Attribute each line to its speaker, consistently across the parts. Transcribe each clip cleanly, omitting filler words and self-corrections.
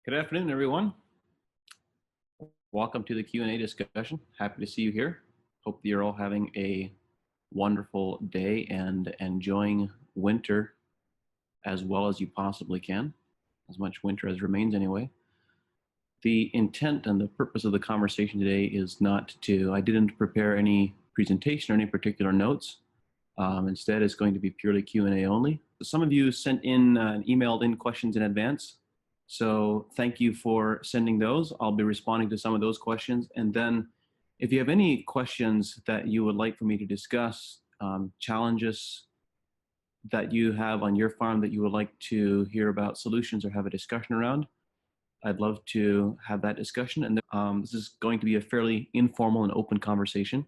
Speaker 1: Good afternoon, everyone. Welcome to the Q&A discussion. Happy to see you here. Hope you're all having a wonderful day and enjoying winter as well as you possibly can, as much winter as remains anyway. The intent and the purpose of the conversation today is not to, I didn't prepare any presentation or any particular notes. Instead, it's going to be purely Q&A only. Some of you sent in emailed in questions in advance. So thank you for sending those. I'll be responding to some of those questions. And then if you have any questions that you would like for me to discuss, challenges that you have on your farm that you would like to hear about solutions or have a discussion around, I'd love to have that discussion. And this is going to be a fairly informal and open conversation.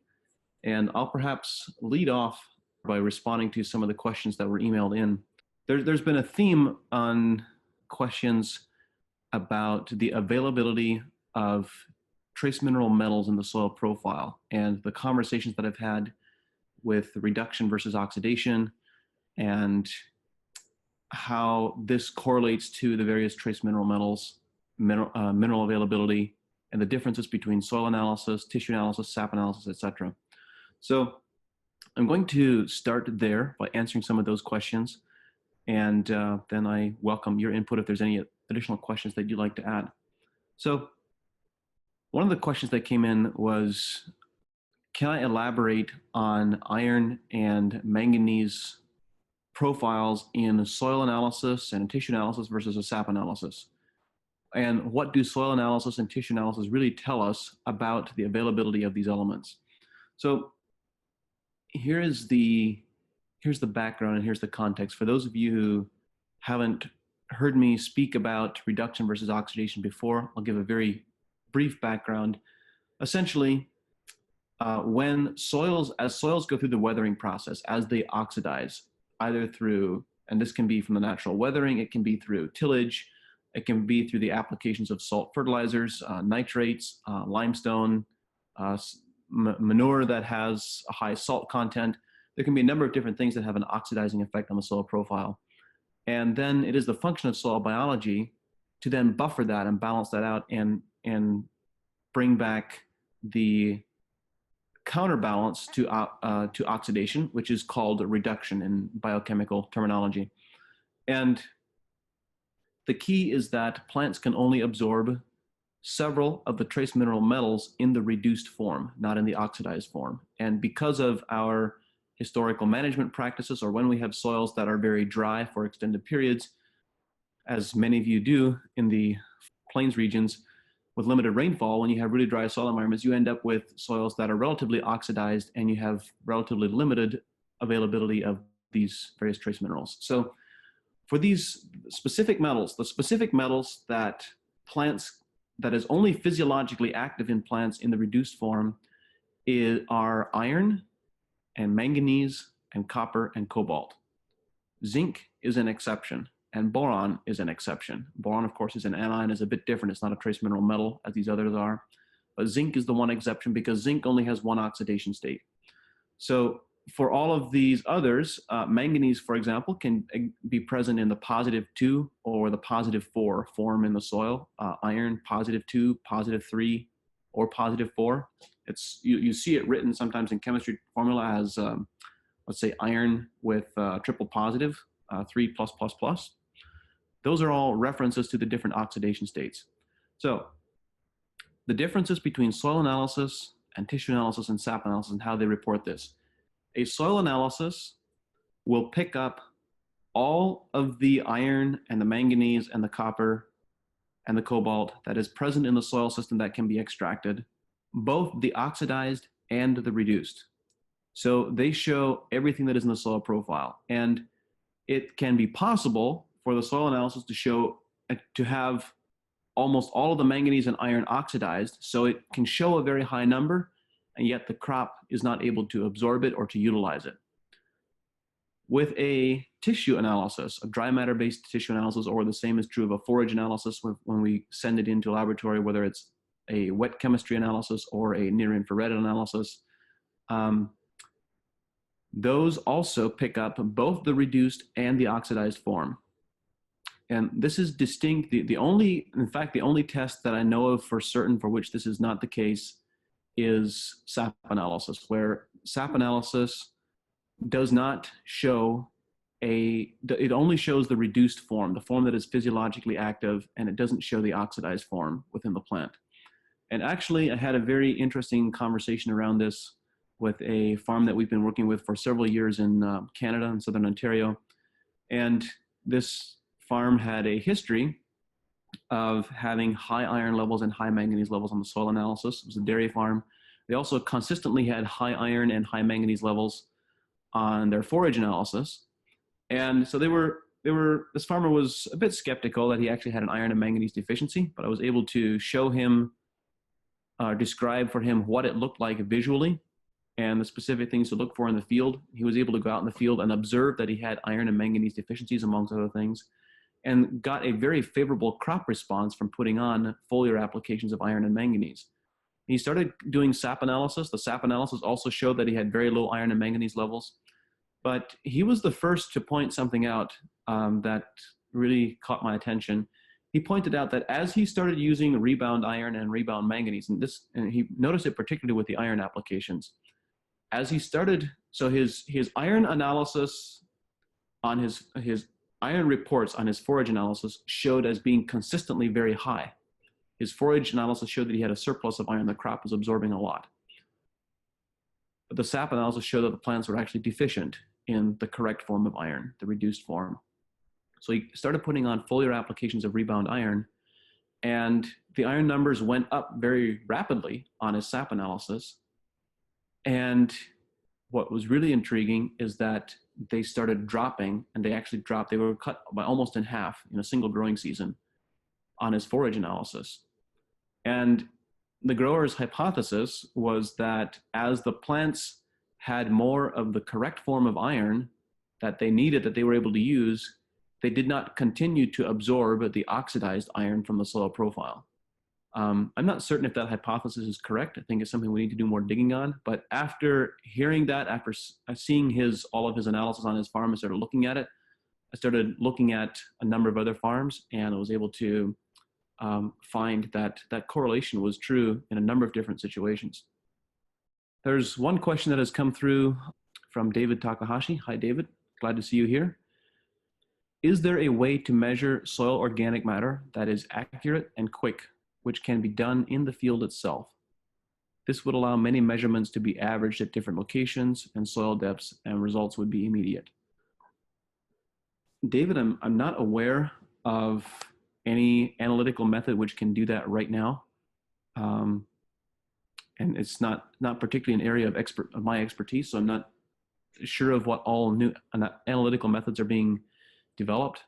Speaker 1: And I'll perhaps lead off by responding to some of the questions that were emailed in. There's been a theme on questions about the availability of trace mineral metals in the soil profile and the conversations that I've had with reduction versus oxidation and how this correlates to the various trace mineral metals, mineral availability, and the differences between soil analysis, tissue analysis, sap analysis, etc. So I'm going to start there by answering some of those questions, and then I welcome your input if there's any additional questions that you'd like to add. So one of the questions that came in was, can I elaborate on iron and manganese profiles in soil analysis and tissue analysis versus a sap analysis? And what do soil analysis and tissue analysis really tell us about the availability of these elements? So here's the background and here's the context. For those of you who haven't heard me speak about reduction versus oxidation before, I'll give a very brief background. Essentially, as soils go through the weathering process, as they oxidize, either through, and this can be from the natural weathering, it can be through tillage, it can be through the applications of salt fertilizers, nitrates, limestone, manure that has a high salt content. There can be a number of different things that have an oxidizing effect on the soil profile. And then it is the function of soil biology to then buffer that and balance that out and bring back the counterbalance to oxidation, which is called reduction in biochemical terminology. And the key is that plants can only absorb several of the trace mineral metals in the reduced form, not in the oxidized form. And because of our historical management practices, or when we have soils that are very dry for extended periods, as many of you do in the plains regions with limited rainfall, when you have really dry soil environments, you end up with soils that are relatively oxidized and you have relatively limited availability of these various trace minerals. So for these specific metals, the specific metals that is only physiologically active in plants in the reduced form are iron and manganese and copper and cobalt. Zinc is an exception, and boron is an exception. Boron, of course, is an anion, is a bit different. It's not a trace mineral metal as these others are. But zinc is the one exception because zinc only has one oxidation state. So for all of these others, manganese, for example, can be present in the +2 or the +4 form in the soil. Iron, +2, +3, or +4. You see it written sometimes in chemistry formula as, let's say, iron with triple positive, 3+++. Those are all references to the different oxidation states. So the differences between soil analysis and tissue analysis and sap analysis and how they report this. A soil analysis will pick up all of the iron and the manganese and the copper and the cobalt that is present in the soil system that can be extracted, both the oxidized and the reduced. So they show everything that is in the soil profile. And it can be possible for the soil analysis to have almost all of the manganese and iron oxidized, so it can show a very high number, and yet the crop is not able to absorb it or to utilize it. With a tissue analysis, a dry matter-based tissue analysis, or the same is true of a forage analysis when we send it into a laboratory, whether it's a wet chemistry analysis or a near-infrared analysis, those also pick up both the reduced and the oxidized form. And this is distinct. In fact, the only test that I know of for certain for which this is not the case is sap analysis, where sap analysis does not show it only shows the reduced form, the form that is physiologically active, and it doesn't show the oxidized form within the plant. And actually, I had a very interesting conversation around this with a farm that we've been working with for several years in Canada and Southern Ontario. And this farm had a history of having high iron levels and high manganese levels on the soil analysis. It was a dairy farm. They also consistently had high iron and high manganese levels on their forage analysis. And so this farmer was a bit skeptical that he actually had an iron and manganese deficiency, but I was able to show him, describe for him what it looked like visually and the specific things to look for in the field. He was able to go out in the field and observe that he had iron and manganese deficiencies, amongst other things, and got a very favorable crop response from putting on foliar applications of iron and manganese. He started doing sap analysis. The sap analysis also showed that he had very low iron and manganese levels. But he was the first to point something out that really caught my attention. He pointed out that as he started using rebound iron and rebound manganese, and he noticed it particularly with the iron applications, as he started, so his iron analysis on his iron reports on his forage analysis showed as being consistently very high. His forage analysis showed that he had a surplus of iron. The crop was absorbing a lot. But the sap analysis showed that the plants were actually deficient in the correct form of iron, the reduced form. So he started putting on foliar applications of rebound iron, and the iron numbers went up very rapidly on his sap analysis. And what was really intriguing is that they started dropping, and they actually dropped. They were cut by almost in half in a single growing season on his forage analysis. And the grower's hypothesis was that as the plants had more of the correct form of iron that they needed, that they were able to use, they did not continue to absorb the oxidized iron from the soil profile. I'm not certain if that hypothesis is correct. I think it's something we need to do more digging on. But after hearing that, after seeing all of his analysis on his farm, I started looking at it. I started looking at a number of other farms, and I was able to find that that correlation was true in a number of different situations. There's one question that has come through from David Takahashi. Hi, David. Glad to see you here. Is there a way to measure soil organic matter that is accurate and quick, which can be done in the field itself? This would allow many measurements to be averaged at different locations and soil depths, and results would be immediate. David, I'm not aware of any analytical method which can do that right now. And it's not particularly an area of my expertise, so I'm not sure of what all new analytical methods are being developed.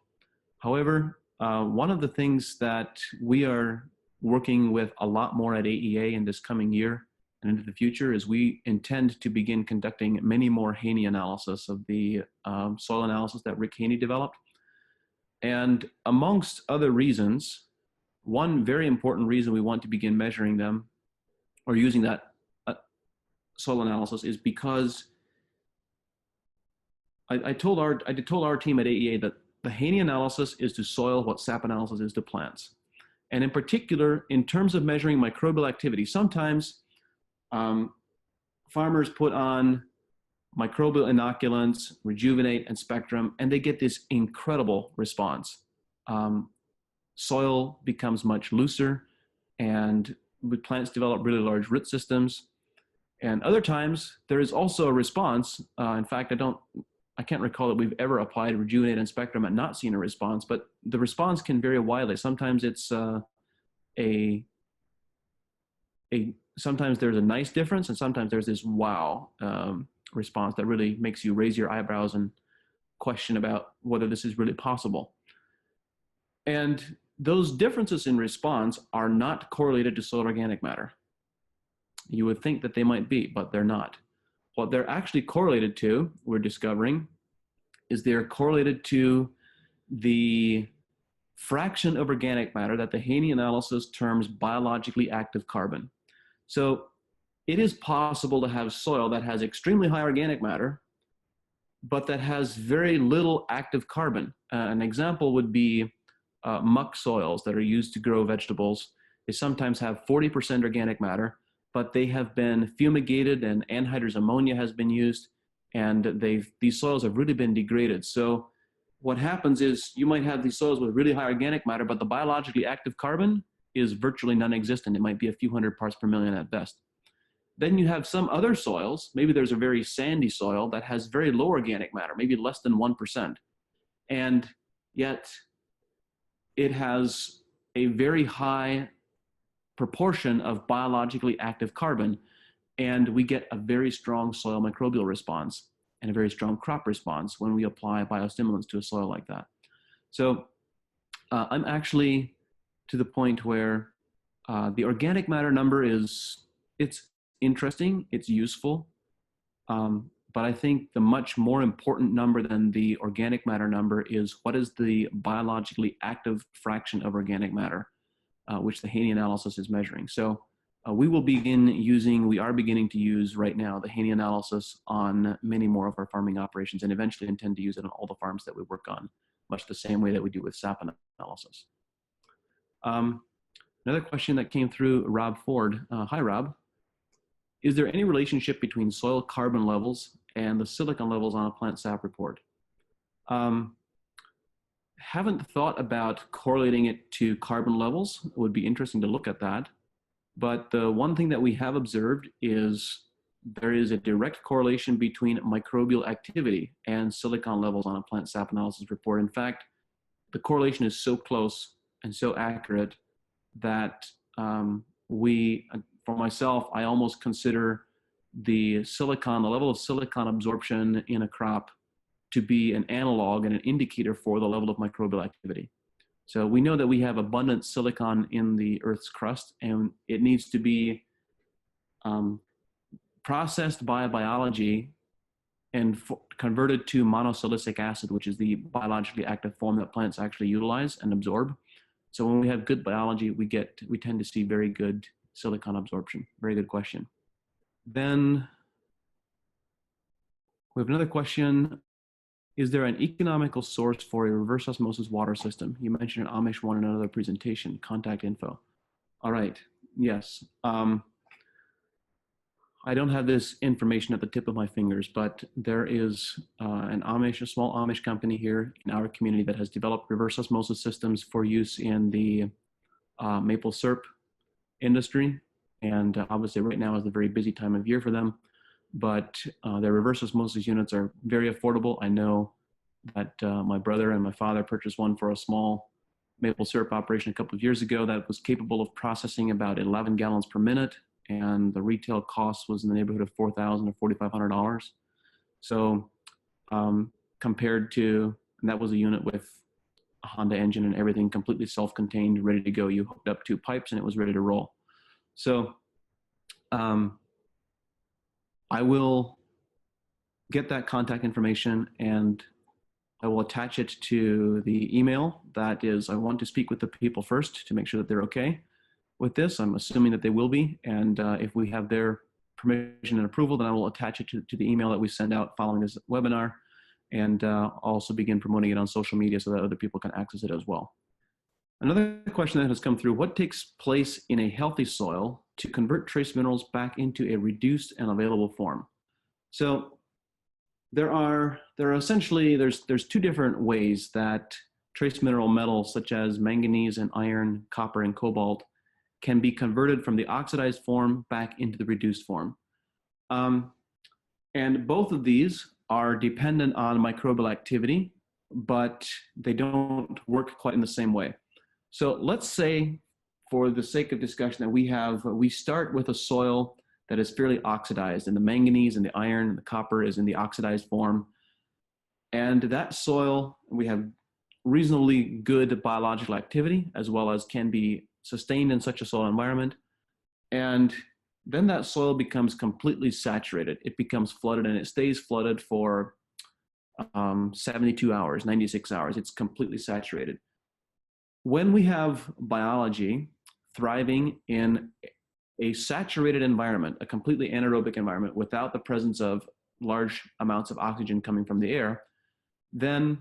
Speaker 1: However, one of the things that we are working with a lot more at AEA in this coming year and into the future is we intend to begin conducting many more Haney analysis of the soil analysis that Rick Haney developed. And amongst other reasons, one very important reason we want to begin measuring them or using that soil analysis is because I told our team at AEA that the Haney analysis is to soil what sap analysis is to plants. And in particular, in terms of measuring microbial activity, sometimes farmers put on microbial inoculants, Rejuvenate, and Spectrum, and they get this incredible response. Soil becomes much looser, and plants develop really large root systems. And other times, there is also a response. In fact, I can't recall that we've ever applied Rejuvenate and Spectrum and not seen a response, but the response can vary widely. Sometimes it's sometimes there's a nice difference, and sometimes there's this wow response that really makes you raise your eyebrows and question about whether this is really possible. And those differences in response are not correlated to soil organic matter. You would think that they might be, but they're not. What they're actually correlated to, we're discovering, is they're correlated to the fraction of organic matter that the Haney analysis terms biologically active carbon. So it is possible to have soil that has extremely high organic matter, but that has very little active carbon. An example would be muck soils that are used to grow vegetables. They sometimes have 40% organic matter, but they have been fumigated and anhydrous ammonia has been used, and these soils have really been degraded. So what happens is you might have these soils with really high organic matter, but the biologically active carbon is virtually non-existent. It might be a few hundred parts per million at best. Then you have some other soils, maybe there's a very sandy soil that has very low organic matter, maybe less than 1%. And yet it has a very high proportion of biologically active carbon, and we get a very strong soil microbial response and a very strong crop response when we apply biostimulants to a soil like that. So I'm actually to the point where the organic matter number it's interesting, it's useful, but I think the much more important number than the organic matter number is what is the biologically active fraction of organic matter, which the Haney analysis is measuring. So we are beginning to use right now the Haney analysis on many more of our farming operations, and eventually intend to use it on all the farms that we work on, much the same way that we do with SAP analysis. Another question that came through Rob Ford. Hi, Rob. Is there any relationship between soil carbon levels and the silicon levels on a plant sap report? Haven't thought about correlating it to carbon levels. It would be interesting to look at that. But the one thing that we have observed is there is a direct correlation between microbial activity and silicon levels on a plant sap analysis report. In fact, the correlation is so close and so accurate that for myself, I almost consider the level of silicon absorption in a crop to be an analog and an indicator for the level of microbial activity. So we know that we have abundant silicon in the Earth's crust, and it needs to be processed by biology and converted to monosilicic acid, which is the biologically active form that plants actually utilize and absorb. So when we have good biology, we tend to see very good silicon absorption. Very good question. Then we have another question. Is there an economical source for a reverse osmosis water system? You mentioned an Amish one in another presentation. Contact info. All right. Yes. I don't have this information at the tip of my fingers, but there is a small Amish company here in our community that has developed reverse osmosis systems for use in the maple syrup industry. And obviously right now is a very busy time of year for them, but their reverse osmosis units are very affordable. I know that my brother and my father purchased one for a small maple syrup operation a couple of years ago that was capable of processing about 11 gallons per minute, and the retail cost was in the neighborhood of $4,000 or $4,500. So compared to, and that was a unit with a Honda engine and everything completely self-contained, ready to go. You hooked up 2 pipes and it was ready to roll. So I will get that contact information and I will attach it to the email. That is, I want to speak with the people first to make sure that they're okay with this. I'm assuming that they will be. And if we have their permission and approval, then I will attach it to the email that we send out following this webinar, and also begin promoting it on social media so that other people can access it as well. Another question that has come through: what takes place in a healthy soil to convert trace minerals back into a reduced and available form? So there's 2 different ways that trace mineral metals such as manganese and iron, copper and cobalt can be converted from the oxidized form back into the reduced form. And both of these are dependent on microbial activity, but they don't work quite in the same way. So let's say, for the sake of discussion, that we start with a soil that is fairly oxidized, and the manganese and the iron and the copper is in the oxidized form. And that soil, we have reasonably good biological activity, as well as can be sustained in such a soil environment. And then that soil becomes completely saturated. It becomes flooded, and it stays flooded for 72 hours, 96 hours. It's completely saturated. When we have biology thriving in a saturated environment, a completely anaerobic environment without the presence of large amounts of oxygen coming from the air, then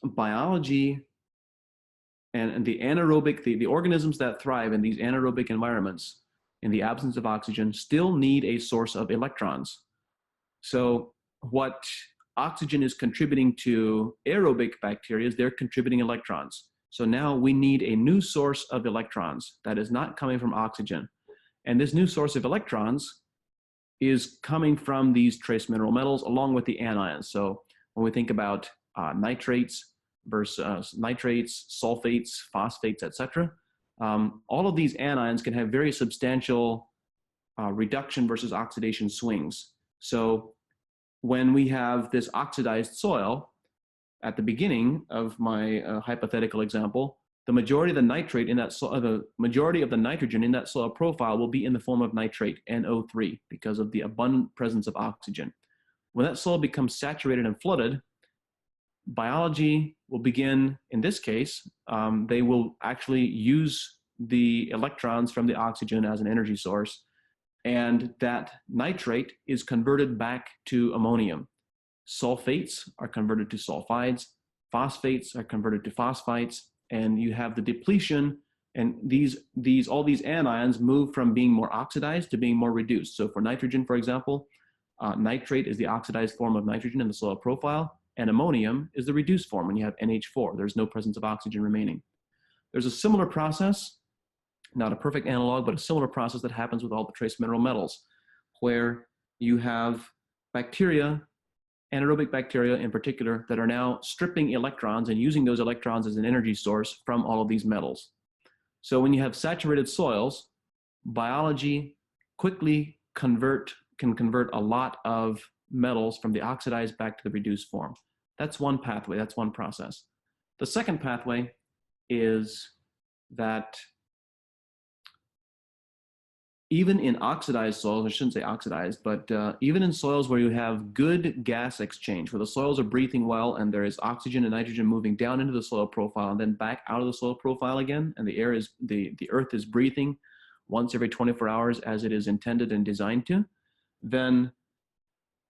Speaker 1: biology and the anaerobic, the organisms that thrive in these anaerobic environments in the absence of oxygen still need a source of electrons. So what oxygen is contributing to aerobic bacteria is they're contributing electrons. So now we need a new source of electrons that is not coming from oxygen. And this new source of electrons is coming from these trace mineral metals along with the anions. So when we think about nitrates versus nitrates, sulfates, phosphates, etc., all of these anions can have very substantial reduction versus oxidation swings. So when we have this oxidized soil, at the beginning of my hypothetical example, the majority of the nitrate in that soil, the majority of the nitrogen in that soil profile will be in the form of nitrate, NO3, because of the abundant presence of oxygen. When that soil becomes saturated and flooded, biology will begin, in this case, they will actually use the electrons from the oxygen as an energy source, and that nitrate is converted back to ammonium. Sulfates are converted to sulfides, phosphates are converted to phosphites, and you have the depletion, and all these anions move from being more oxidized to being more reduced. So for nitrogen, for example, nitrate is the oxidized form of nitrogen in the soil profile, and ammonium is the reduced form when you have NH4. There's no presence of oxygen remaining. There's a similar process, not a perfect analog, but a similar process that happens with all the trace mineral metals, where you have bacteria, anaerobic bacteria in particular, that are now stripping electrons and using those electrons as an energy source from all of these metals. So when you have saturated soils, biology quickly can convert a lot of metals from the oxidized back to the reduced form. That's one pathway, that's one process. The second pathway is that even in oxidized soils, I shouldn't say oxidized, but even in soils where you have good gas exchange, where the soils are breathing well and there is oxygen and nitrogen moving down into the soil profile and then back out of the soil profile again, and the earth is breathing once every 24 hours as it is intended and designed to, then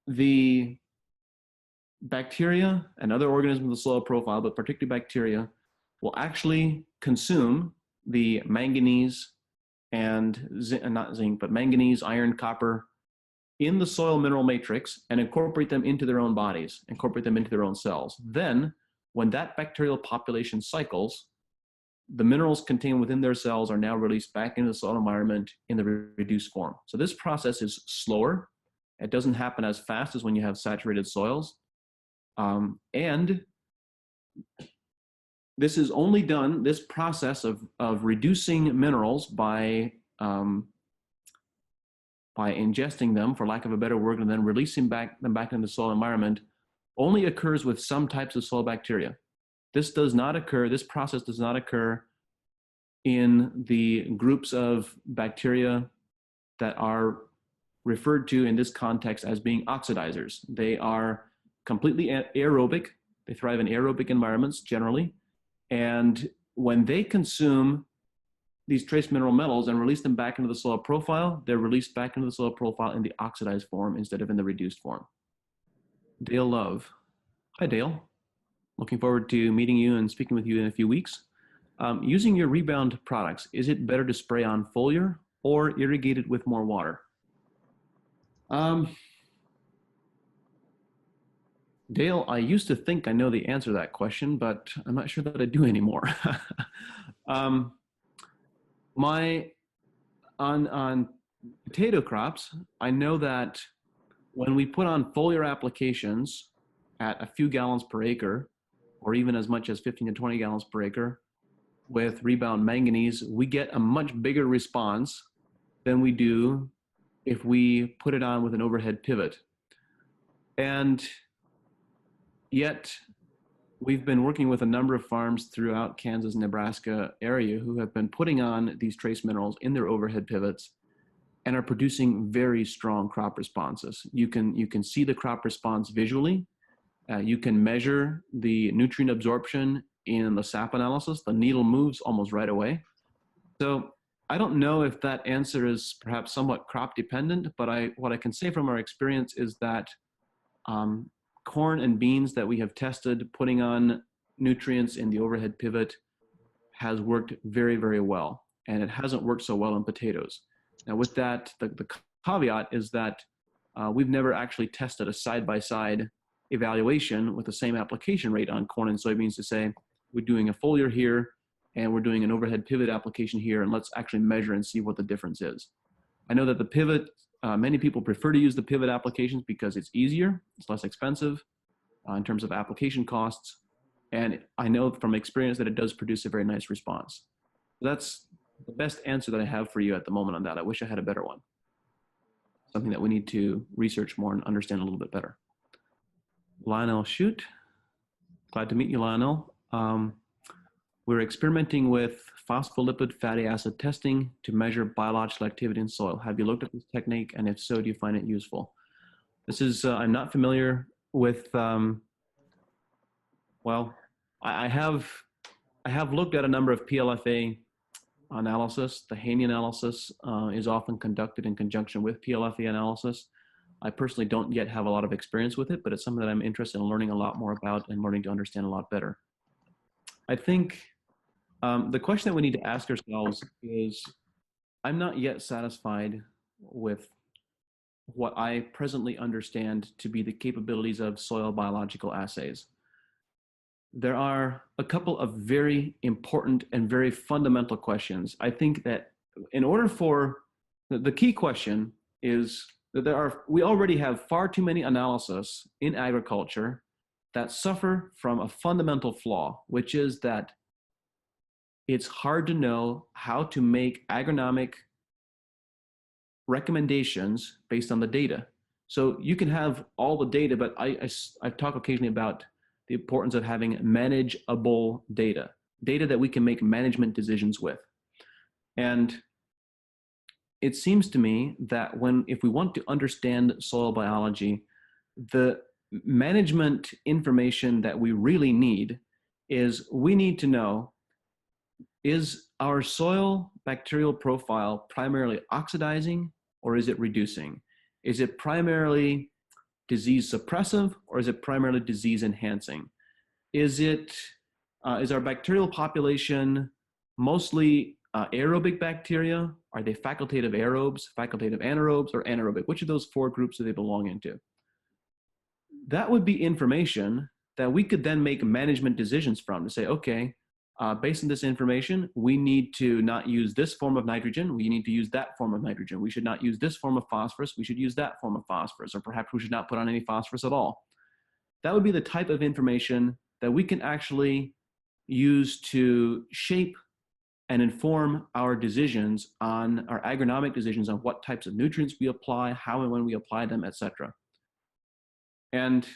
Speaker 1: the bacteria and other organisms in the soil profile, but particularly bacteria, will actually consume the manganese and not zinc, but manganese, iron, copper in the soil mineral matrix and incorporate them into their own bodies, incorporate them into their own cells. Then, when that bacterial population cycles, the minerals contained within their cells are now released back into the soil environment in the reduced form. So this process is slower. It doesn't happen as fast as when you have saturated soils. And this is only done, this process of reducing minerals by ingesting them, for lack of a better word, and then releasing them back into the soil environment, only occurs with some types of soil bacteria. This process does not occur in the groups of bacteria that are referred to in this context as being oxidizers. They are completely aerobic. They thrive in aerobic environments generally. And when they consume these trace mineral metals and release them back into the soil profile, they're released back into the soil profile in the oxidized form instead of in the reduced form. Dale Love. Hi, Dale. Looking forward to meeting you and speaking with you in a few weeks. Using your rebound products, is it better to spray on foliar or irrigate it with more water? Dale, I used to think I know the answer to that question, but I'm not sure that I do anymore. On potato crops, I know that when we put on foliar applications at a few gallons per acre, or even as much as 15 to 20 gallons per acre with rebound manganese, we get a much bigger response than we do if we put it on with an overhead pivot. And yet, we've been working with a number of farms throughout Kansas, Nebraska area who have been putting on these trace minerals in their overhead pivots and are producing very strong crop responses. You can see the crop response visually. You can measure the nutrient absorption in the sap analysis. The needle moves almost right away. So I don't know if that answer is perhaps somewhat crop dependent, but what I can say from our experience is that corn and beans that we have tested putting on nutrients in the overhead pivot has worked very, very well, and it hasn't worked so well in potatoes. Now with that, the caveat is that we've never actually tested a side-by-side evaluation with the same application rate on corn and soybeans to say, we're doing a foliar here, and we're doing an overhead pivot application here, and let's actually measure and see what the difference is. I know that the pivot, many people prefer to use the pivot applications because it's easier, it's less expensive in terms of application costs, and I know from experience that it does produce a very nice response. That's the best answer that I have for you at the moment on that. I wish I had a better one. Something that we need to research more and understand a little bit better. Lionel Shoot, glad to meet you, Lionel. We're experimenting with phospholipid fatty acid testing to measure biological activity in soil. Have you looked at this technique? And if so, do you find it useful? This is, I'm not familiar with, well, I have looked at a number of PLFA analysis. The Haney analysis is often conducted in conjunction with PLFA analysis. I personally don't yet have a lot of experience with it, but it's something that I'm interested in learning a lot more about and learning to understand a lot better. I think the question that we need to ask ourselves is, I'm not yet satisfied with what I presently understand to be the capabilities of soil biological assays. There are a couple of very important and very fundamental questions. I think that in order for, the key question is that we already have far too many analyses in agriculture that suffer from a fundamental flaw, which is that it's hard to know how to make agronomic recommendations based on the data. So you can have all the data, but I talk occasionally about the importance of having manageable data, data that we can make management decisions with. And it seems to me that if we want to understand soil biology, the management information that we really need is we need to know, is our soil bacterial profile primarily oxidizing or is it reducing? Is it primarily disease suppressive or is it primarily disease enhancing? Is our bacterial population mostly aerobic bacteria? Are they facultative aerobes, facultative anaerobes, or anaerobic? Which of those four groups do they belong into? That would be information that we could then make management decisions from to say, okay, based on this information, we need to not use this form of nitrogen. We need to use that form of nitrogen. We should not use this form of phosphorus. We should use that form of phosphorus, or perhaps we should not put on any phosphorus at all. That would be the type of information that we can actually use to shape and inform our decisions on our agronomic decisions on what types of nutrients we apply, how and when we apply them, etc. And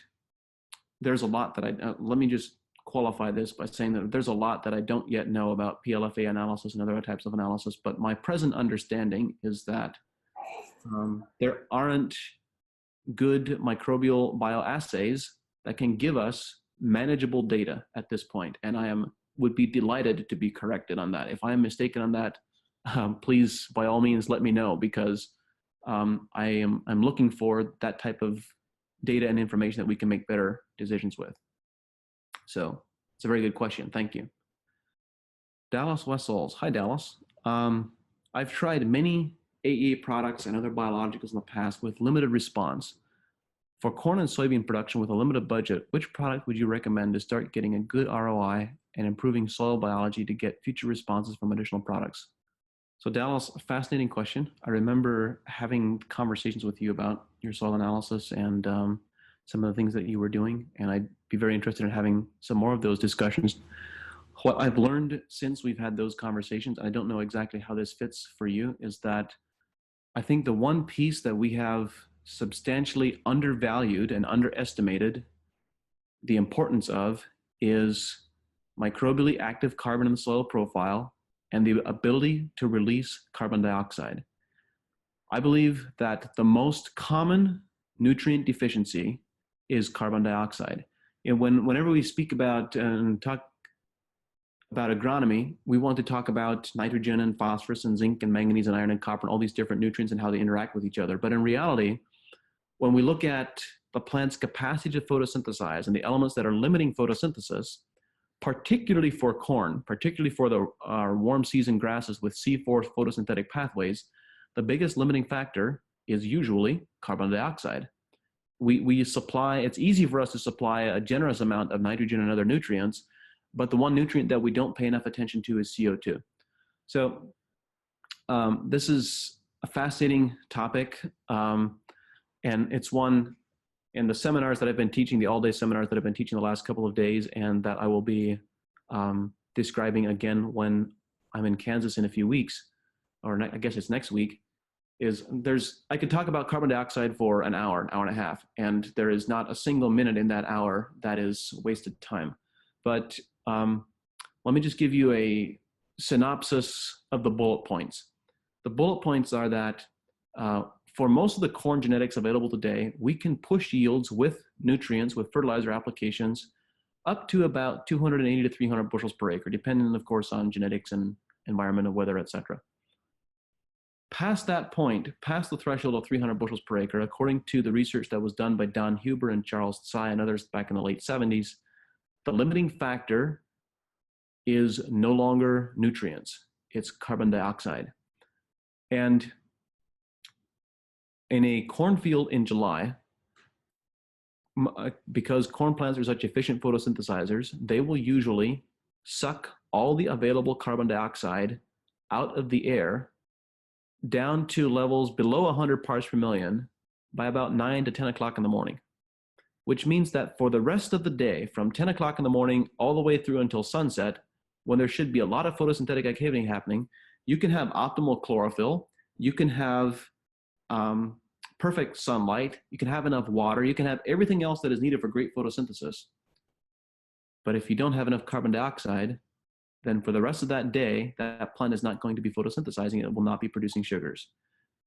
Speaker 1: there's a lot that let me just qualify this by saying that there's a lot that I don't yet know about PLFA analysis and other types of analysis, but my present understanding is that there aren't good microbial bioassays that can give us manageable data at this point. And I would be delighted to be corrected on that. If I am mistaken on that, please, by all means, let me know, because I'm looking for that type of data and information that we can make better decisions with. So it's a very good question. Thank you. Dallas Wessels. Hi, Dallas. I've tried many AE products and other biologicals in the past with limited response. For corn and soybean production with a limited budget, which product would you recommend to start getting a good ROI and improving soil biology to get future responses from additional products? So Dallas, a fascinating question. I remember having conversations with you about your soil analysis and some of the things that you were doing, and I'd be very interested in having some more of those discussions. What I've learned since we've had those conversations, I don't know exactly how this fits for you, is that I think the one piece that we have substantially undervalued and underestimated the importance of is microbially active carbon in the soil profile and the ability to release carbon dioxide. I believe that the most common nutrient deficiency is carbon dioxide. And whenever we speak about and talk about agronomy, we want to talk about nitrogen and phosphorus and zinc and manganese and iron and copper and all these different nutrients and how they interact with each other. But in reality, when we look at the plant's capacity to photosynthesize and the elements that are limiting photosynthesis, particularly for corn, particularly for our warm season grasses with C4 photosynthetic pathways, the biggest limiting factor is usually carbon dioxide. We supply, it's easy for us to supply a generous amount of nitrogen and other nutrients, but the one nutrient that we don't pay enough attention to is CO2. So this is a fascinating topic, and it's one in the seminars that I've been teaching, the all-day seminars that I've been teaching the last couple of days, and that I will be describing again when I'm in Kansas in a few weeks, or I guess it's next week, is I could talk about carbon dioxide for an hour and a half, and there is not a single minute in that hour that is wasted time. But let me just give you a synopsis of the bullet points. The bullet points are that for most of the corn genetics available today, we can push yields with nutrients, with fertilizer applications, up to about 280 to 300 bushels per acre, depending, of course, on genetics and environment and weather, etc. Past that point, past the threshold of 300 bushels per acre, according to the research that was done by Don Huber and Charles Tsai and others back in the late 70s, the limiting factor is no longer nutrients, it's carbon dioxide. And in a cornfield in July, because corn plants are such efficient photosynthesizers, they will usually suck all the available carbon dioxide out of the air down to levels below 100 parts per million by about 9 to 10 o'clock in the morning, which means that for the rest of the day, from 10 o'clock in the morning all the way through until sunset, when there should be a lot of photosynthetic activity happening, you can have optimal chlorophyll, you can have perfect sunlight, you can have enough water, you can have everything else that is needed for great photosynthesis. But if you don't have enough carbon dioxide, then for the rest of that day, that plant is not going to be photosynthesizing, it will not be producing sugars.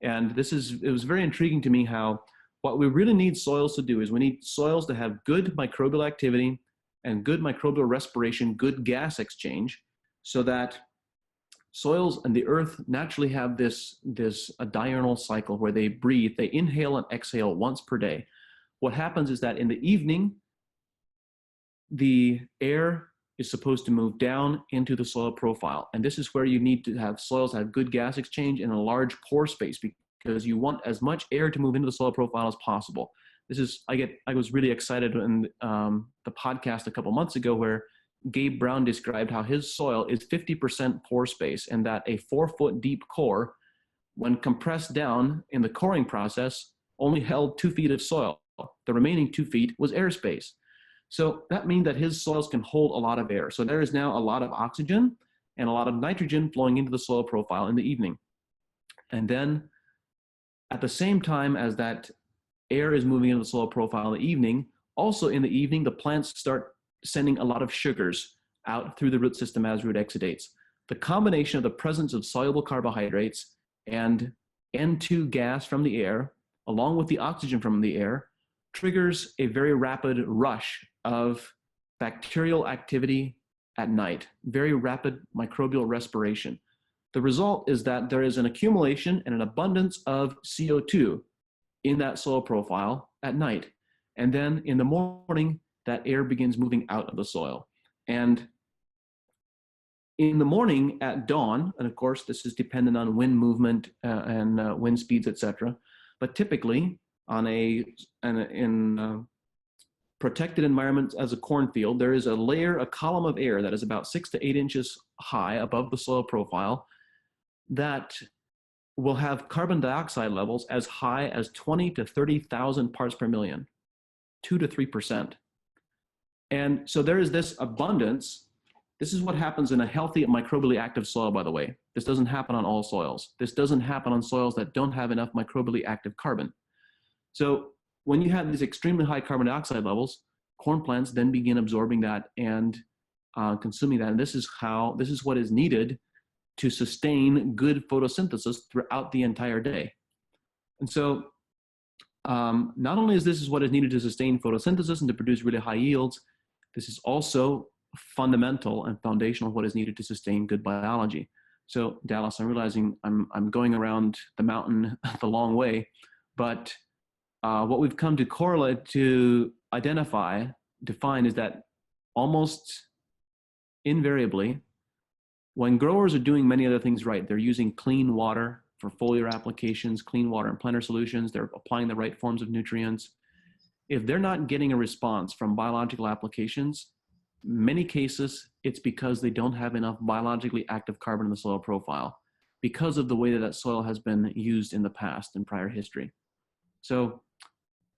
Speaker 1: And it was very intriguing to me how what we really need soils to do is we need soils to have good microbial activity and good microbial respiration, good gas exchange, so that soils and the earth naturally have a diurnal cycle where they breathe, they inhale and exhale once per day. What happens is that in the evening, the air is supposed to move down into the soil profile. And this is where you need to have soils have good gas exchange and a large pore space, because you want as much air to move into the soil profile as possible. I was really excited in the podcast a couple months ago where Gabe Brown described how his soil is 50% pore space, and that a 4-foot deep core, when compressed down in the coring process, only held 2 feet of soil. The remaining 2 feet was airspace. So that means that his soils can hold a lot of air. So there is now a lot of oxygen and a lot of nitrogen flowing into the soil profile in the evening. And then at the same time as that air is moving into the soil profile in the evening, also in the evening, the plants start sending a lot of sugars out through the root system as root exudates. The combination of the presence of soluble carbohydrates and N2 gas from the air, along with the oxygen from the air, triggers a very rapid rush of bacterial activity at night, very rapid microbial respiration. The result is that there is an accumulation and an abundance of CO2 in that soil profile at night. And then in the morning, that air begins moving out of the soil. And in the morning at dawn, and of course this is dependent on wind movement and wind speeds, etc., but typically in protected environments as a cornfield, there is a column of air that is about 6 to 8 inches high above the soil profile that will have carbon dioxide levels as high as 20 to 30,000 parts per million, 2 to 3%. And so there is this abundance. This is what happens in a healthy microbially active soil, by the way. This doesn't happen on all soils. This doesn't happen on soils that don't have enough microbially active carbon. So when you have these extremely high carbon dioxide levels, corn plants then begin absorbing that and consuming that. And this is what is needed to sustain good photosynthesis throughout the entire day. And so not only is this what is needed to sustain photosynthesis and to produce really high yields, this is also fundamental and foundational what is needed to sustain good biology. So Dallas, I'm realizing I'm going around the mountain the long way, but what we've come to correlate, to define is that almost invariably, when growers are doing many other things right, they're using clean water for foliar applications, clean water and planter solutions, they're applying the right forms of nutrients. If they're not getting a response from biological applications, many cases it's because they don't have enough biologically active carbon in the soil profile because of the way that that soil has been used in the past in prior history. So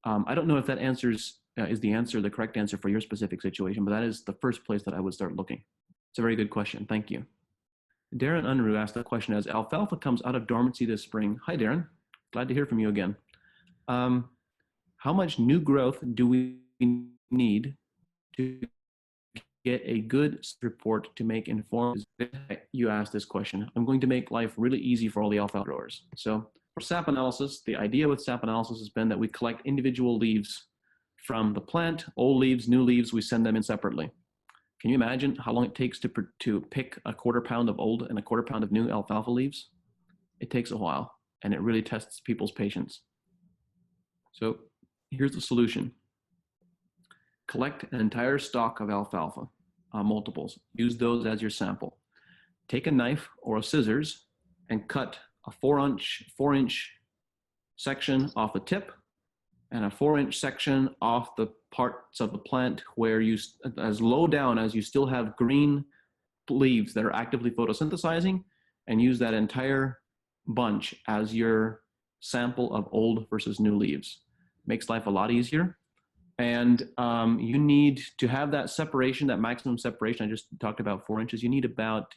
Speaker 1: I don't know if that answers is the correct answer for your specific situation, but that is the first place that I would start looking. It's a very good question. Thank you. Darren Unruh asked the question as alfalfa comes out of dormancy this spring. Hi, Darren. Glad to hear from you again. How much new growth do we need to get a good report to make informed? You asked this question. I'm going to make life really easy for all the alfalfa growers. So for sap analysis, the idea with sap analysis has been that we collect individual leaves from the plant, old leaves, new leaves, we send them in separately. Can you imagine how long it takes to pick a 1/4 pound of old and a 1/4 pound of new alfalfa leaves? It takes a while, and it really tests people's patience. So here's the solution. Collect an entire stalk of alfalfa, multiples. Use those as your sample. Take a knife or a scissors and cut a 4-inch section off the tip and a 4-inch section off the parts of the plant where you, as low down as you still have green leaves that are actively photosynthesizing, and use that entire bunch as your sample of old versus new leaves. Makes life a lot easier. And you need to have that separation, that maximum separation. I just talked about 4 inches. You need about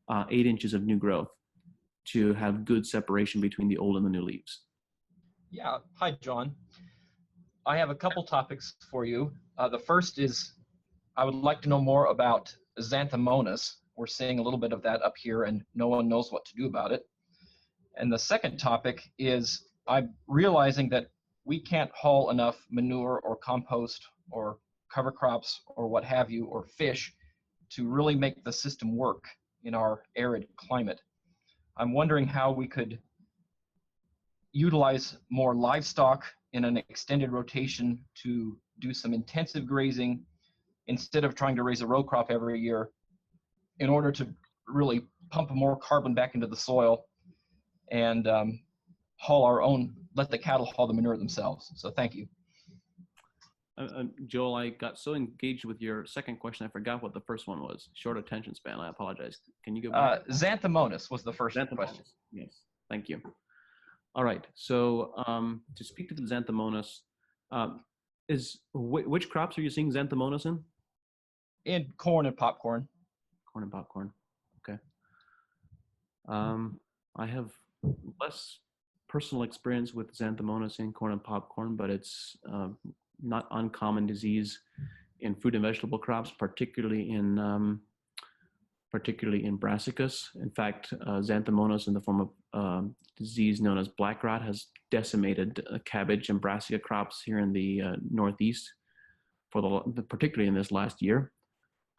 Speaker 1: 8 inches of new growth to have good separation between the old and the new leaves.
Speaker 2: Yeah, hi, John. I have a couple topics for you. The first is I would like to know more about Xanthomonas. We're seeing a little bit of that up here and no one knows what to do about it. And the second topic is I'm realizing that we can't haul enough manure or compost or cover crops or what have you, or fish, to really make the system work in our arid climate. I'm wondering how we could utilize more livestock in an extended rotation to do some intensive grazing instead of trying to raise a row crop every year in order to really pump more carbon back into the soil and haul our own, let the cattle haul the manure themselves. So thank you.
Speaker 1: Joel, I got so engaged with your second question, I forgot what the first one was. Short attention span, I apologize. Can you go back?
Speaker 2: Xanthomonas was the first question.
Speaker 1: Yes, thank you. All right, so to speak to the Xanthomonas, which crops are you seeing Xanthomonas in?
Speaker 2: In corn and popcorn.
Speaker 1: Corn and popcorn, okay. I have less personal experience with Xanthomonas in corn and popcorn, but it's not uncommon disease in fruit and vegetable crops, particularly in brassicas. In fact, Xanthomonas in the form of disease known as black rot has decimated cabbage and brassica crops here in the Northeast, particularly in this last year.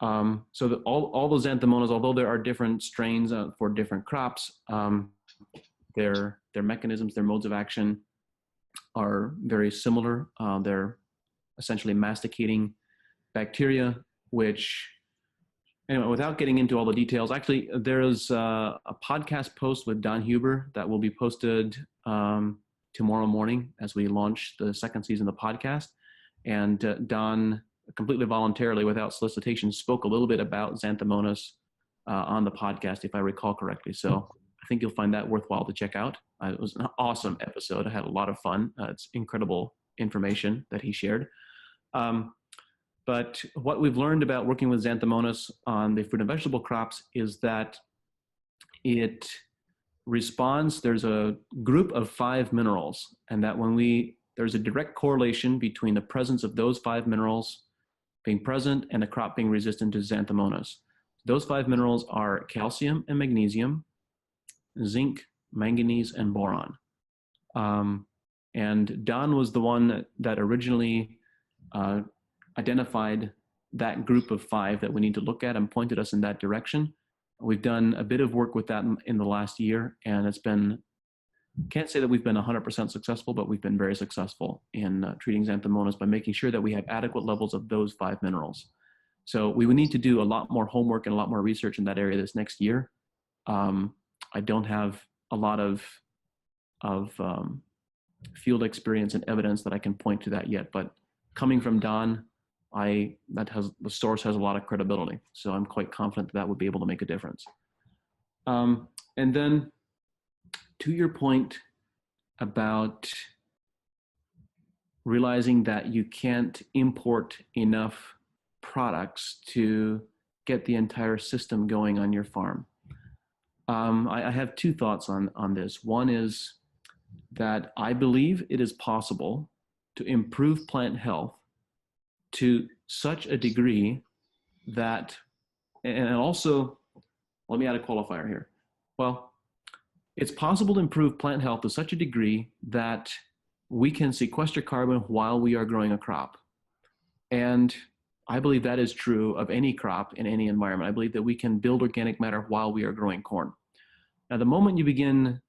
Speaker 1: So all those Xanthomonas, although there are different strains for different crops, their mechanisms, their modes of action are very similar. They're essentially masticating bacteria, which, anyway, without getting into all the details, actually, there's a podcast post with Don Huber that will be posted tomorrow morning as we launch the second season of the podcast. And Don, completely voluntarily, without solicitation, spoke a little bit about Xanthomonas on the podcast, if I recall correctly. So I think you'll find that worthwhile to check out. It was an awesome episode. I had a lot of fun. It's incredible information that he shared. But what we've learned about working with Xanthomonas on the fruit and vegetable crops is that it responds, there's a group of 5 minerals, and that there's a direct correlation between the presence of those 5 minerals being present and the crop being resistant to Xanthomonas. Those 5 minerals are calcium and magnesium, zinc, manganese, and boron. And Don was the one that originally identified that group of 5 that we need to look at and pointed us in that direction. We've done a bit of work with that in the last year, and it's been, can't say that we've been 100% successful, but we've been very successful in treating Xanthomonas by making sure that we have adequate levels of those 5 minerals. So we would need to do a lot more homework and a lot more research in that area this next year. I don't have a lot of field experience and evidence that I can point to that yet, but coming from Don, the source has a lot of credibility. So I'm quite confident that would be able to make a difference. And then to your point about realizing that you can't import enough products to get the entire system going on your farm. I have two thoughts on this. One is that I believe it is possible to improve plant health to such a degree that, and also, let me add a qualifier here. Well, it's possible to improve plant health to such a degree that we can sequester carbon while we are growing a crop. And I believe that is true of any crop in any environment. I believe that we can build organic matter while we are growing corn. Now, the moment you begin,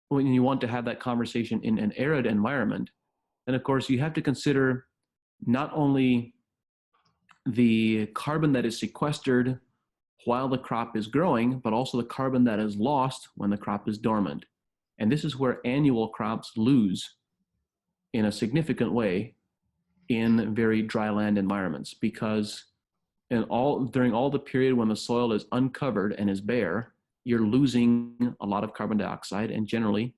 Speaker 1: when you want to have that conversation in an arid environment, then of course you have to consider not only the carbon that is sequestered while the crop is growing, but also the carbon that is lost when the crop is dormant. And this is where annual crops lose in a significant way in very dry land environments, because during all the period when the soil is uncovered and is bare, you're losing a lot of carbon dioxide, and generally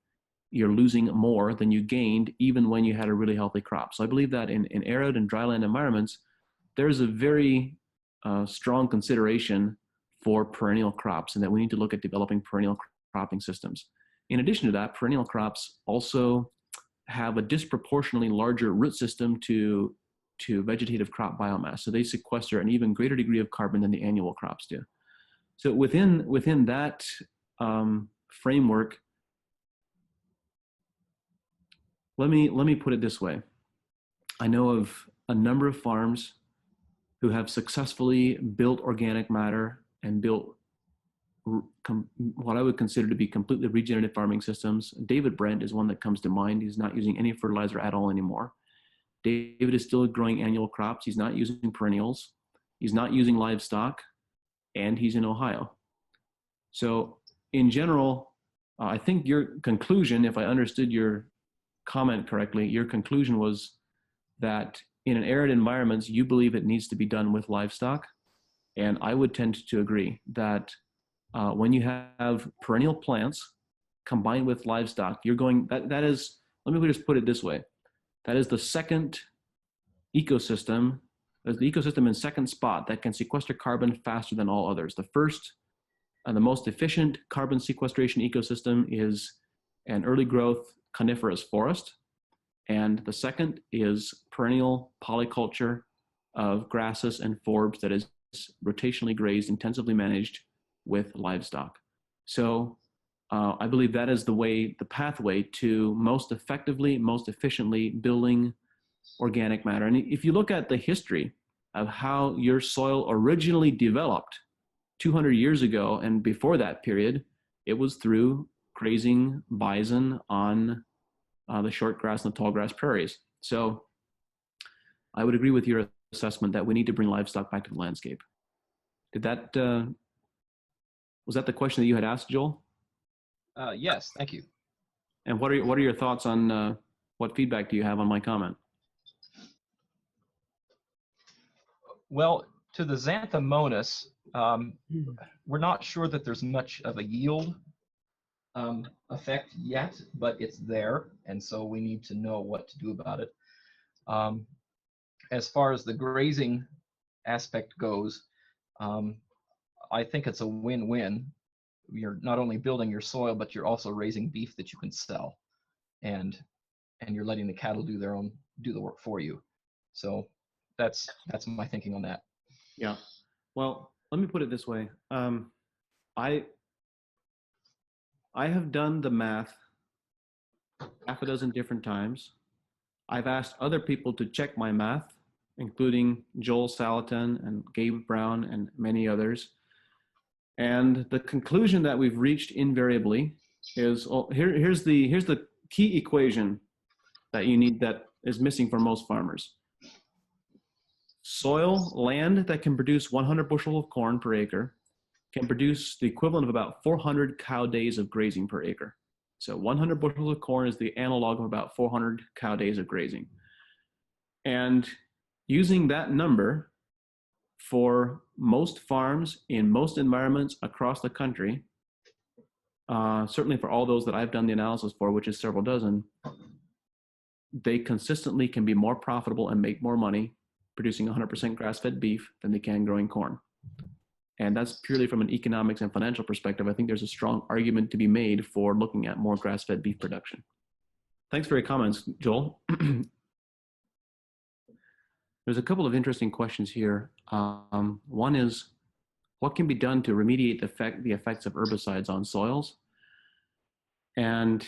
Speaker 1: you're losing more than you gained even when you had a really healthy crop. So I believe that in arid and dry land environments, there's a very strong consideration for perennial crops, and that we need to look at developing perennial cropping systems. In addition to that, perennial crops also have a disproportionately larger root system to vegetative crop biomass. So they sequester an even greater degree of carbon than the annual crops do. So within that framework, let me put it this way. I know of a number of farms who have successfully built organic matter and built what I would consider to be completely regenerative farming systems. David Brent is one that comes to mind. He's not using any fertilizer at all anymore. David is still growing annual crops. He's not using perennials. He's not using livestock, and he's in Ohio. So in general, I think your conclusion, if I understood your comment correctly, your conclusion was that in an arid environments, you believe it needs to be done with livestock. And I would tend to agree that when you have perennial plants combined with livestock, you're going, that is, let me just put it this way. That is the second ecosystem, the ecosystem in second spot that can sequester carbon faster than all others. The first and the most efficient carbon sequestration ecosystem is an early growth coniferous forest. And the second is perennial polyculture of grasses and forbs that is rotationally grazed, intensively managed with livestock. So I believe that is the pathway to most effectively, most efficiently building organic matter. And if you look at the history of how your soil originally developed 200 years ago and before that period, it was through grazing bison on the short grass and the tall grass prairies. So I would agree with your assessment that we need to bring livestock back to the landscape. Did that, was that the question that you had asked, Joel?
Speaker 2: Yes, thank you.
Speaker 1: And what are your thoughts on, what feedback do you have on my comment?
Speaker 2: Well, to the Xanthomonas, we're not sure that there's much of a yield effect yet, but it's there, and so we need to know what to do about it. As far as the grazing aspect goes, I think it's a win-win. You're not only building your soil, but you're also raising beef that you can sell, and you're letting the cattle do the work for you. So that's my thinking on that.
Speaker 1: Yeah. Well, let me put it this way. I have done the math half a dozen different times. I've asked other people to check my math, including Joel Salatin and Gabe Brown and many others. And the conclusion that we've reached invariably is, here's the key equation that you need, that is missing for most farmers. land that can produce 100 bushel of corn per acre can produce the equivalent of about 400 cow days of grazing per acre. So 100 bushels of corn is the analog of about 400 cow days of grazing. And using that number for most farms in most environments across the country, certainly for all those that I've done the analysis for, which is several dozen, they consistently can be more profitable and make more money producing 100% grass-fed beef than they can growing corn. And that's purely from an economics and financial perspective. I think there's a strong argument to be made for looking at more grass-fed beef production. Thanks for your comments, Joel. There's a couple of interesting questions here. One is, what can be done to remediate the effects of herbicides on soils? And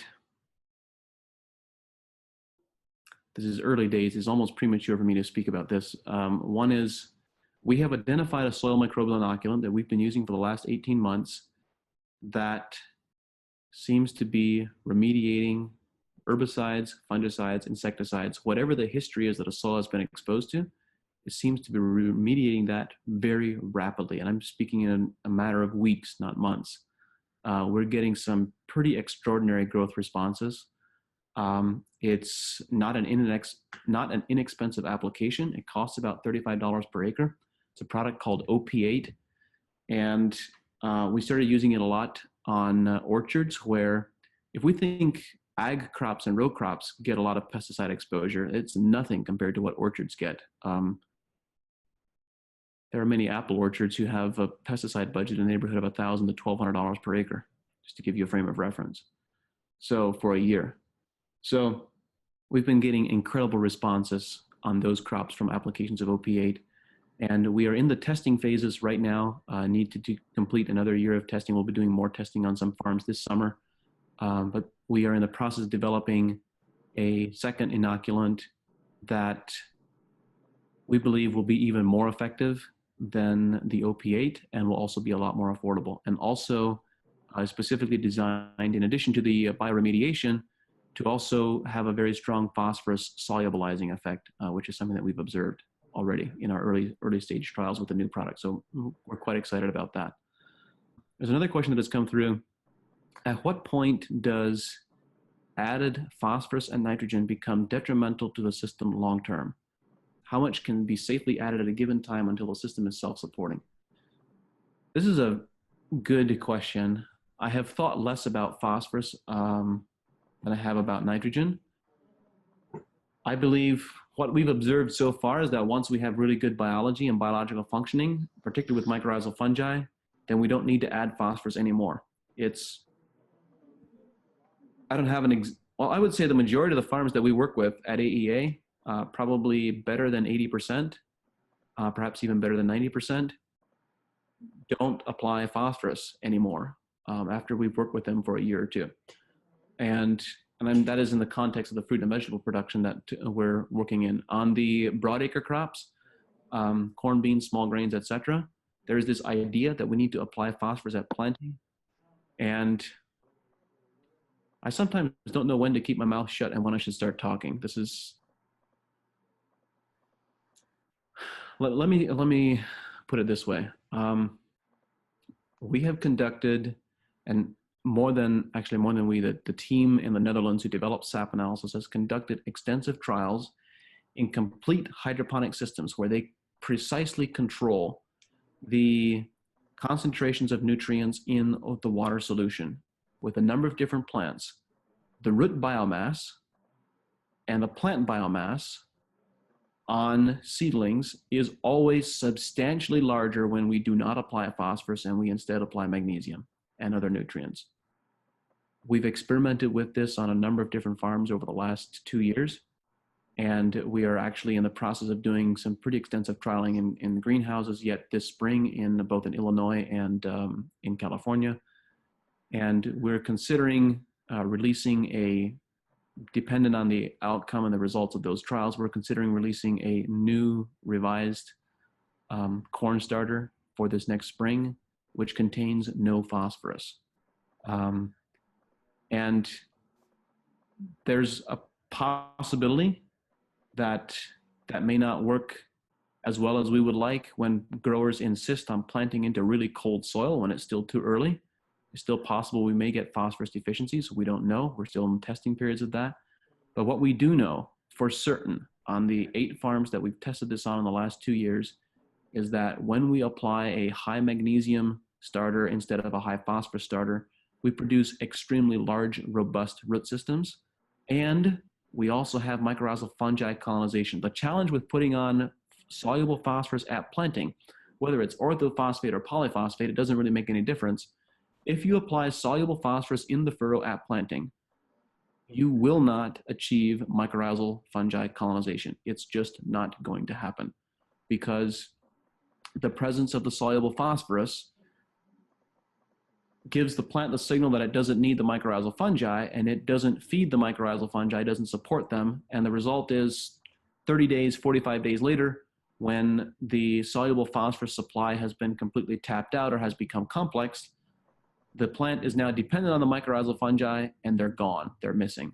Speaker 1: this is early days. It's almost premature for me to speak about this. One is, we have identified a soil microbial inoculant that we've been using for the last 18 months that seems to be remediating herbicides, fungicides, insecticides, whatever the history is that a soil has been exposed to. It seems to be remediating that very rapidly. And I'm speaking in a matter of weeks, not months. We're getting some pretty extraordinary growth responses. It's not an inexpensive application. It costs about $35 per acre. It's a product called OP8. And we started using it a lot on orchards, where if we think ag crops and row crops get a lot of pesticide exposure, it's nothing compared to what orchards get. There are many apple orchards who have a pesticide budget in the neighborhood of $1,000 to $1,200 per acre, just to give you a frame of reference. So for a year. So we've been getting incredible responses on those crops from applications of OP8. And we are in the testing phases right now, need to complete another year of testing. We'll be doing more testing on some farms this summer. But we are in the process of developing a second inoculant that we believe will be even more effective than the OP8 and will also be a lot more affordable. And also specifically designed, in addition to the bioremediation, to also have a very strong phosphorus solubilizing effect, which is something that we've observed already in our early stage trials with the new product. So we're quite excited about that. There's another question that has come through. At what point does added phosphorus and nitrogen become detrimental to the system long-term? How much can be safely added at a given time until the system is self-supporting? This is a good question. I have thought less about phosphorus than I have about nitrogen. I believe what we've observed so far is that once we have really good biology and biological functioning, particularly with mycorrhizal fungi, then we don't need to add phosphorus anymore. I don't have well, I would say the majority of the farms that we work with at AEA, probably better than 80%, perhaps even better than 90%, don't apply phosphorus anymore after we've worked with them for a year or two. And that is in the context of the fruit and vegetable production that we're working in. On the broadacre crops, corn, beans, small grains, etc., there is this idea that we need to apply phosphorus at planting. And I sometimes don't know when to keep my mouth shut and when I should start talking. This is, let me put it this way. We have conducted, and more than we, the team in the Netherlands who developed SAP analysis has conducted extensive trials in complete hydroponic systems where they precisely control the concentrations of nutrients in the water solution with a number of different plants. The root biomass and the plant biomass on seedlings is always substantially larger when we do not apply phosphorus and we instead apply magnesium and other nutrients. We've experimented with this on a number of different farms over the last 2 years, and we are actually in the process of doing some pretty extensive trialing in greenhouses yet this spring both in Illinois and in California. And we're considering releasing dependent on the outcome and the results of those trials, we're considering releasing a new revised corn starter for this next spring, which contains no phosphorus. And there's a possibility that may not work as well as we would like when growers insist on planting into really cold soil when it's still too early. It's still possible we may get phosphorus deficiencies. We don't know. We're still in testing periods of that. But what we do know for certain on the 8 farms that we've tested this on in the last 2 years is that when we apply a high magnesium starter instead of a high phosphorus starter, we produce extremely large, robust root systems. And we also have mycorrhizal fungi colonization. The challenge with putting on soluble phosphorus at planting, whether it's orthophosphate or polyphosphate, it doesn't really make any difference. If you apply soluble phosphorus in the furrow at planting, you will not achieve mycorrhizal fungi colonization. It's just not going to happen because the presence of the soluble phosphorus gives the plant the signal that it doesn't need the mycorrhizal fungi, and it doesn't feed the mycorrhizal fungi, it doesn't support them, and the result is 30 days, 45 days later, when the soluble phosphorus supply has been completely tapped out or has become complex, the plant is now dependent on the mycorrhizal fungi, and they're gone, they're missing.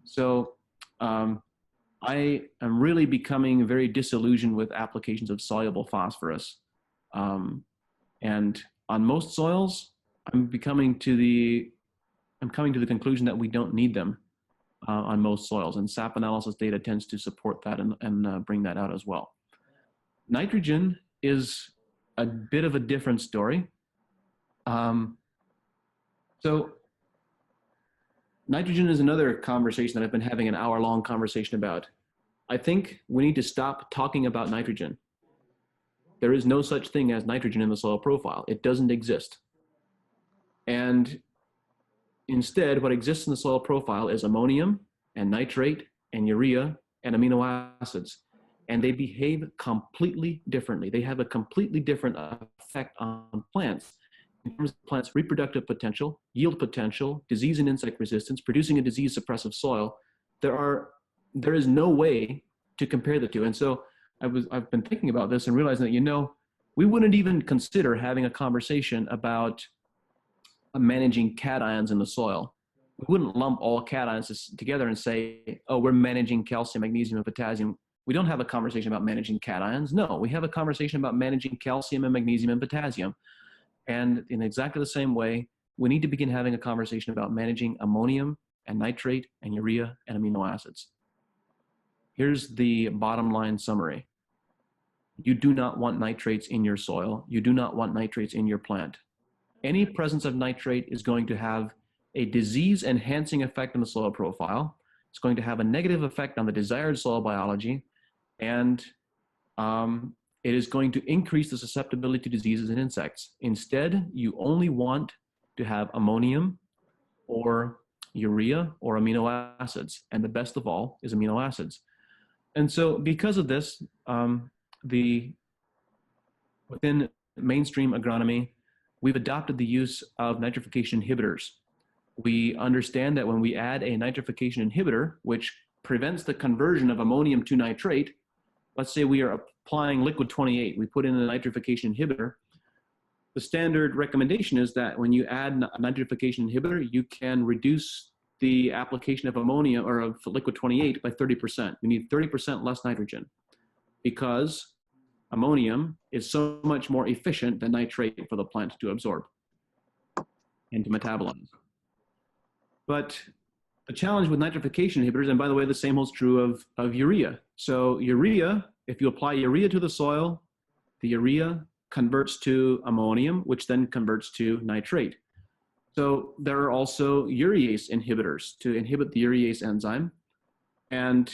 Speaker 1: So I am really becoming very disillusioned with applications of soluble phosphorus. And on most soils, I'm coming to the conclusion that we don't need them on most soils, and sap analysis data tends to support that and bring that out as well. Nitrogen is a bit of a different story. So nitrogen is another conversation that I've been having an hour-long conversation about. I think we need to stop talking about nitrogen. There is no such thing as nitrogen in the soil profile. It doesn't exist. And instead, what exists in the soil profile is ammonium and nitrate and urea and amino acids. And they behave completely differently. They have a completely different effect on plants in terms of plants' reproductive potential, yield potential, disease and insect resistance, producing a disease suppressive soil. There is no way to compare the two. And so I've been thinking about this and realizing that, we wouldn't even consider having a conversation about managing cations in the soil. We wouldn't lump all cations together and say, oh, we're managing calcium, magnesium, and potassium. We don't have a conversation about managing cations. No, we have a conversation about managing calcium and magnesium and potassium. And in exactly the same way, we need to begin having a conversation about managing ammonium and nitrate and urea and amino acids. Here's the bottom line summary. You do not want nitrates in your soil. You do not want nitrates in your plant. Any presence of nitrate is going to have a disease-enhancing effect on the soil profile. It's going to have a negative effect on the desired soil biology, and it is going to increase the susceptibility to diseases and insects. Instead, you only want to have ammonium or urea or amino acids, and the best of all is amino acids. And so because of this, within mainstream agronomy, we've adopted the use of nitrification inhibitors. We understand that when we add a nitrification inhibitor, which prevents the conversion of ammonium to nitrate, let's say we are applying liquid 28, we put in a nitrification inhibitor. The standard recommendation is that when you add a nitrification inhibitor, you can reduce the application of ammonia or of liquid 28 by 30%. You need 30% less nitrogen because ammonium is so much more efficient than nitrate for the plant to absorb and to metabolize. But the challenge with nitrification inhibitors, and by the way, the same holds true of urea. So urea, if you apply urea to the soil, the urea converts to ammonium, which then converts to nitrate. So there are also urease inhibitors to inhibit the urease enzyme. And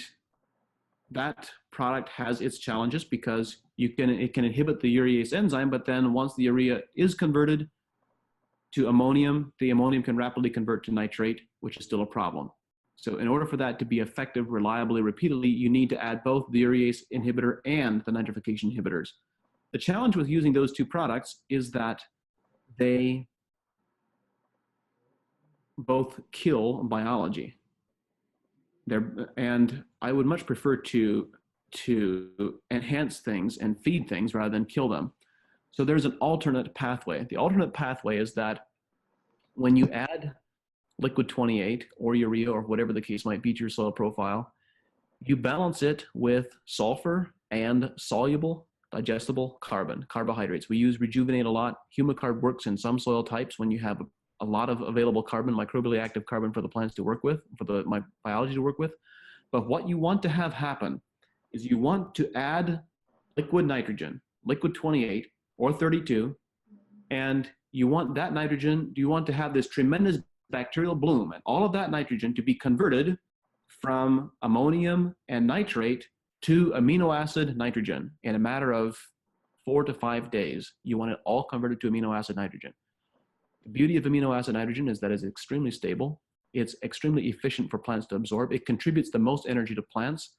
Speaker 1: that product has its challenges because it can inhibit the urease enzyme, but then once the urea is converted to ammonium, the ammonium can rapidly convert to nitrate, which is still a problem. So in order for that to be effective, reliably, repeatedly, you need to add both the urease inhibitor and the nitrification inhibitors. The challenge with using those two products is that they both kill biology. And I would much prefer to enhance things and feed things rather than kill them. So there's an alternate pathway. The alternate pathway is that when you add liquid 28 or urea or whatever the case might be to your soil profile, you balance it with sulfur and soluble digestible carbon, carbohydrates. We use rejuvenate a lot. Humicarb works in some soil types when you have a lot of available carbon, microbially active carbon for the plants to work with, for the biology to work with. But what you want to have happen is you want to add liquid nitrogen, liquid 28 or 32, and you want that nitrogen, you want to have this tremendous bacterial bloom, and all of that nitrogen to be converted from ammonium and nitrate to amino acid nitrogen in a matter of 4 to 5 days. You want it all converted to amino acid nitrogen. The beauty of amino acid nitrogen is that it's extremely stable. It's extremely efficient for plants to absorb. It contributes the most energy to plants.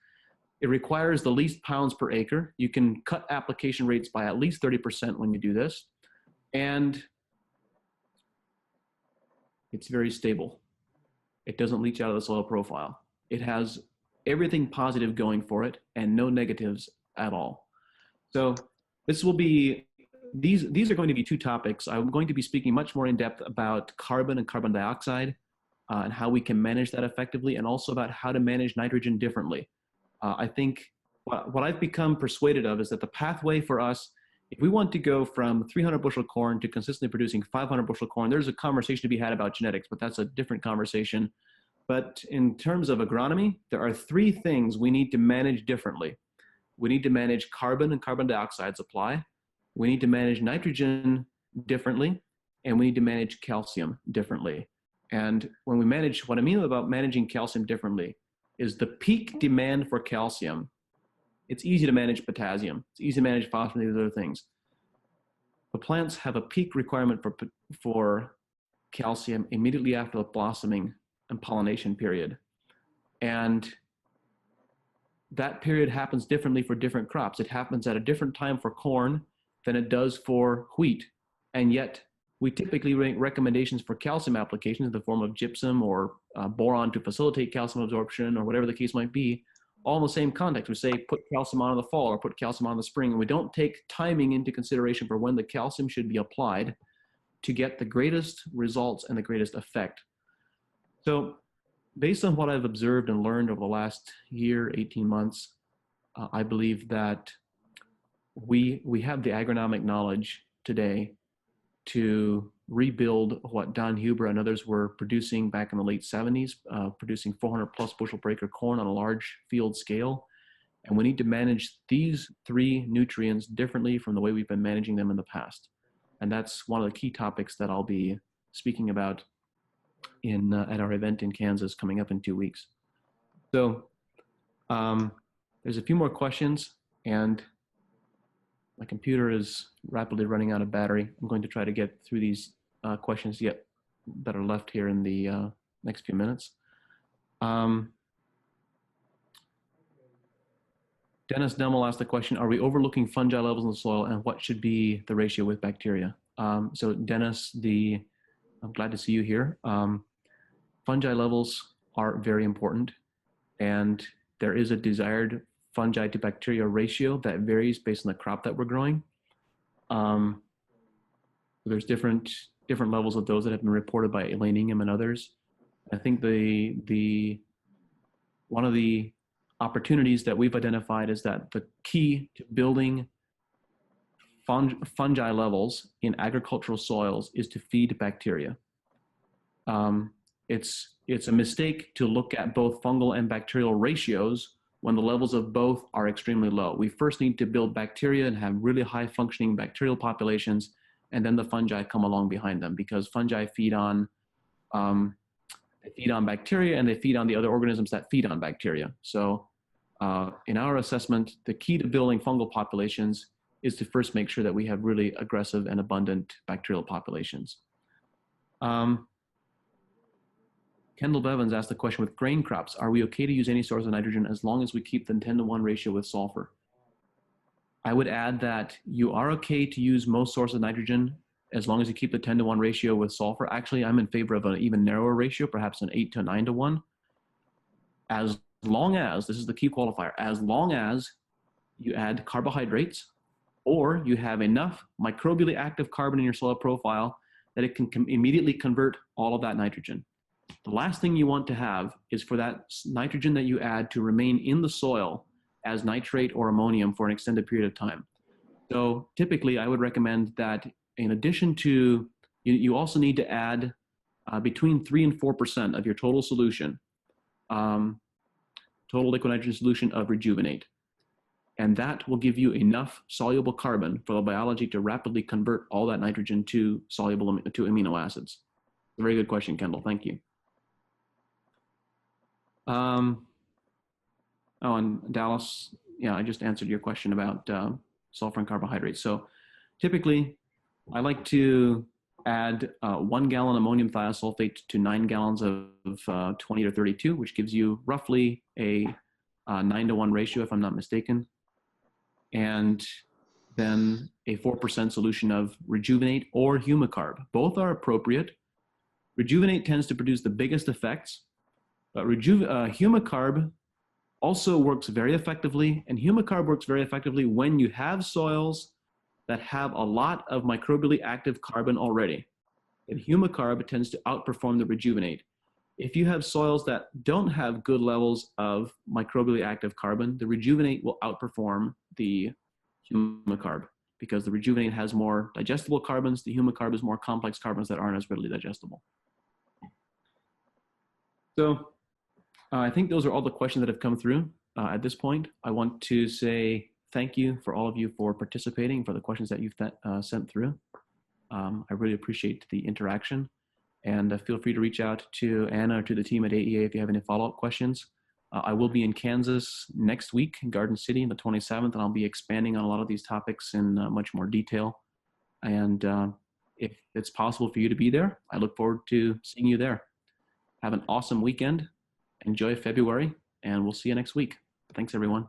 Speaker 1: It requires the least pounds per acre. You can cut application rates by at least 30% when you do this. And it's very stable. It doesn't leach out of the soil profile. It has everything positive going for it and no negatives at all. So this will be, these are going to be two topics. I'm going to be speaking much more in depth about carbon and carbon dioxide and how we can manage that effectively, and also about how to manage nitrogen differently. I think what I've become persuaded of is that the pathway for us, if we want to go from 300 bushel corn to consistently producing 500 bushel corn, there's a conversation to be had about genetics, but that's a different conversation. But in terms of agronomy, there are three things we need to manage differently. We need to manage carbon and carbon dioxide supply. We need to manage nitrogen differently, and we need to manage calcium differently. And when we manage, what I mean about managing calcium differently is the peak demand for calcium. It's easy to manage potassium. It's easy to manage phosphorus and these other things. The plants have a peak requirement for calcium immediately after the blossoming and pollination period. And that period happens differently for different crops. It happens at a different time for corn than it does for wheat. And yet we typically make recommendations for calcium applications in the form of gypsum or boron to facilitate calcium absorption or whatever the case might be, all in the same context. We say put calcium on in the fall or put calcium on in the spring, and we don't take timing into consideration for when the calcium should be applied to get the greatest results and the greatest effect. So based on what I've observed and learned over the last year, 18 months, I believe that we have the agronomic knowledge today to rebuild what Don Huber and others were producing back in the late 70s, producing 400 plus bushel per acre corn on a large field scale. And we need to manage these three nutrients differently from the way we've been managing them in the past. And that's one of the key topics that I'll be speaking about at our event in Kansas coming up in 2 weeks. So there's a few more questions, and my computer is rapidly running out of battery. I'm going to try to get through these questions yet that are left here in the next few minutes. Dennis Demmel asked the question, are we overlooking fungi levels in the soil, and what should be the ratio with bacteria? So Dennis, I'm glad to see you here. Fungi levels are very important, and there is a desired fungi to bacteria ratio that varies based on the crop that we're growing. There's different levels of those that have been reported by Elaine Ingham and others. I think one of the opportunities that we've identified is that the key to building fungi levels in agricultural soils is to feed bacteria. It's a mistake to look at both fungal and bacterial ratios when the levels of both are extremely low. We first need to build bacteria and have really high functioning bacterial populations, and then the fungi come along behind them, because fungi feed on bacteria, and they feed on the other organisms that feed on bacteria. So in our assessment, the key to building fungal populations is to first make sure that we have really aggressive and abundant bacterial populations. Kendall Bevins asked the question, with grain crops, are we okay to use any source of nitrogen as long as we keep the 10-to-1 ratio with sulfur? I would add that you are okay to use most sources of nitrogen as long as you keep the 10-to-1 ratio with sulfur. Actually, I'm in favor of an even narrower ratio, perhaps an 8 to 9-to-1. As long as, this is the key qualifier, as long as you add carbohydrates or you have enough microbially active carbon in your soil profile that it can immediately convert all of that nitrogen. The last thing you want to have is for that nitrogen that you add to remain in the soil as nitrate or ammonium for an extended period of time. So typically I would recommend that in addition to, you also need to add between 3 and 4% of your total solution, total liquid nitrogen solution of Rejuvenate. And that will give you enough soluble carbon for the biology to rapidly convert all that nitrogen to amino acids. A very good question, Kendall. Thank you. Oh, and Dallas, yeah, I just answered your question about sulfur and carbohydrates. So typically, I like to add 1 gallon ammonium thiosulfate to 9 gallons of 20 to 32, which gives you roughly a 9-to-1 ratio, if I'm not mistaken. And then a 4% solution of Rejuvenate or Humicarb. Both are appropriate. Rejuvenate tends to produce the biggest effects, but Humicarb also works very effectively, and Humicarb works very effectively when you have soils that have a lot of microbially active carbon already. And Humicarb tends to outperform the Rejuvenate. If you have soils that don't have good levels of microbially active carbon, the Rejuvenate will outperform the Humicarb because the Rejuvenate has more digestible carbons. The Humicarb is more complex carbons that aren't as readily digestible. So I think those are all the questions that have come through at this point. I want to say thank you for all of you for participating, for the questions that you've sent through. I really appreciate the interaction. And feel free to reach out to Anna or to the team at AEA if you have any follow-up questions. I will be in Kansas next week in Garden City on the 27th, and I'll be expanding on a lot of these topics in much more detail. And if it's possible for you to be there, I look forward to seeing you there. Have an awesome weekend. Enjoy February, and we'll see you next week. Thanks, everyone.